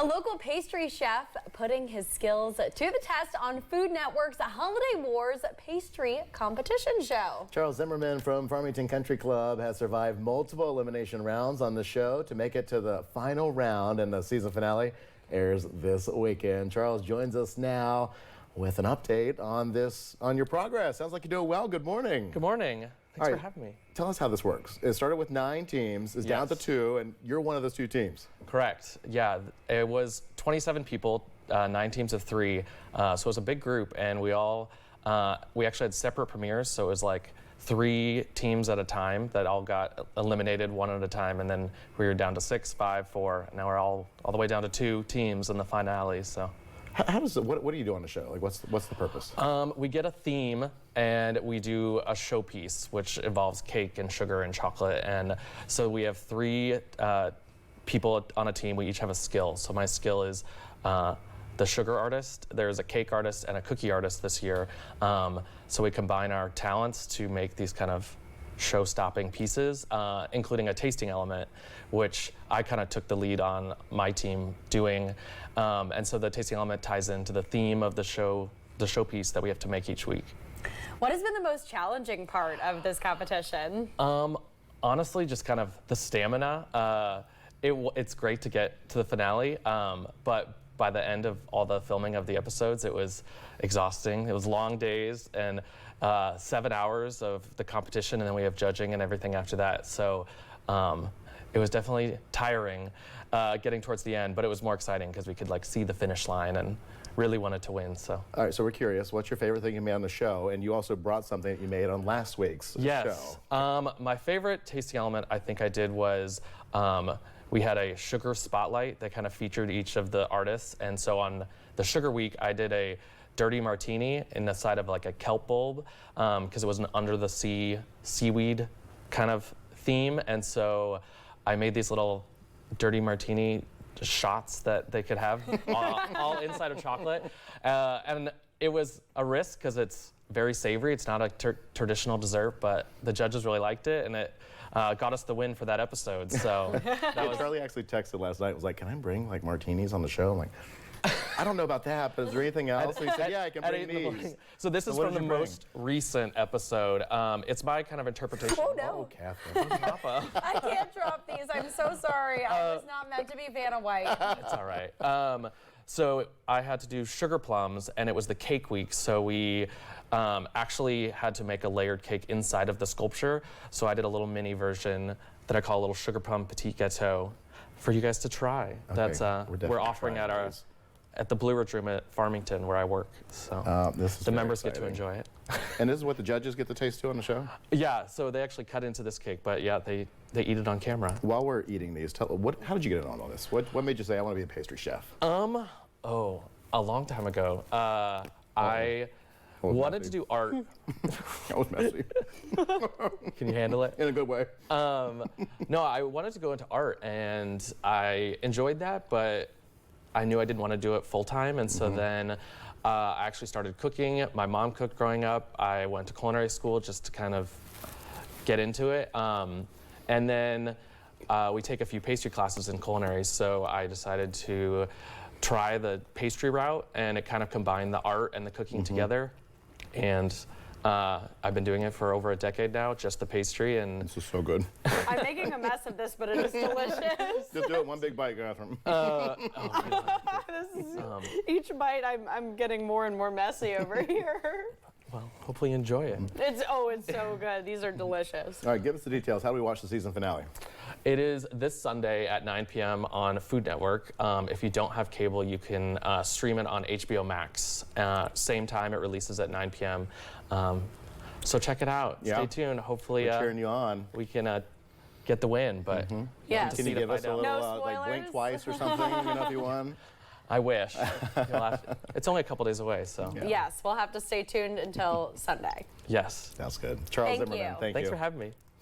A local pastry chef putting his skills to the test on Food Network's Holiday Wars pastry competition show. Charles Zimmerman from Farmington Country Club has survived multiple elimination rounds on the show to make it to the final round, and the season finale airs this weekend. Charles joins us now with an update on your progress. Sounds like you're doing well. Good morning. Good morning. Thanks for having me. Tell us how this works. It started with 9 teams, it's down to 2, and you're one of those 2 teams. Correct. Yeah, it was 27 people, 9 teams of 3. So it was a big group, and we actually had separate premieres. So it was like 3 teams at a time that all got eliminated one at a time, and then we were down to 6, 5, 4. Now we're all the way down to 2 teams in the finale. So. How does it, what do you do on the show? Like, what's the purpose? We get a theme and we do a showpiece, which involves cake and sugar and chocolate. And so we have 3 people on a team. We each have a skill. So my skill is the sugar artist. There's a cake artist and a cookie artist this year. So we combine our talents to make these kind of show-stopping pieces, including a tasting element, which I kind of took the lead on my team doing. And so the tasting element ties into the theme of the showpiece that we have to make each week. What has been the most challenging part of this competition? Honestly, just kind of the stamina. It's great to get to the finale, but by the end of all the filming of the episodes, it was exhausting. It was long days and 7 hours of the competition, and then we have judging and everything after that. So it was definitely tiring getting towards the end, but it was more exciting because we could see the finish line and really wanted to win. So. All right, so we're curious, what's your favorite thing you made on the show? And you also brought something that you made on last week's show. My favorite tasting element I think I did was we had a sugar spotlight that kind of featured each of the artists. And so on the sugar week, I did a dirty martini in the side of a kelp bulb because it was an under the sea seaweed kind of theme. And so I made these little dirty martini shots that they could have all inside of chocolate. And it was a risk because it's very savory. It's not a traditional dessert, but the judges really liked it, and it got us the win for that episode. So Charlie actually texted last night, was like, can I bring martinis on the show? I'm like, I don't know about that, but is there anything else? He said, yeah, I can bring these. So this is from the most recent episode. It's my kind of interpretation. Oh, no. Oh, Catherine. Papa. I can't drop these. I'm so sorry. I was not meant to be Vanna White. It's all right. So I had to do sugar plums, and it was the cake week. So we actually had to make a layered cake inside of the sculpture. So I did a little mini version that I call a little sugar plum petit gâteau for you guys to try. Okay. That's we're offering at the Blue Ridge Room at Farmington, where I work. So the members get to enjoy it. And this is what the judges get to taste too on the show? Yeah, so they actually cut into this cake, but yeah, they eat it on camera. While we're eating these, how did you get on all this? What made you say, I want to be a pastry chef? Oh, a long time ago. I wanted to do art. That was messy. Can you handle it? In a good way. No, I wanted to go into art, and I enjoyed that, but I knew I didn't want to do it full time, and so then I actually started cooking. My mom cooked growing up. I went to culinary school just to kind of get into it. And then we take a few pastry classes in culinary, so I decided to try the pastry route, and it kind of combined the art and the cooking together. And I've been doing it for over a decade now, just the pastry. And this is so good. I'm making a mess of this, but it is delicious. Just do it one big bite, Catherine. Each bite, I'm getting more and more messy over here. Well, hopefully you enjoy it. It's so good. These are delicious. All right, give us the details. How do we watch the season finale? It is this Sunday at 9 p.m. on Food Network. If you don't have cable, you can stream it on HBO Max. Same time, it releases at 9 p.m. So check it out. Yeah. Stay tuned. Hopefully, we're cheering you on. We can get the win. But yes. Can you give us a little no blink twice or something? If you won. I wish. It's only a couple days away, so. Yeah. Yes, we'll have to stay tuned until Sunday. Yes. Sounds good. Charles Zimmerman, thank you. Thanks for having me.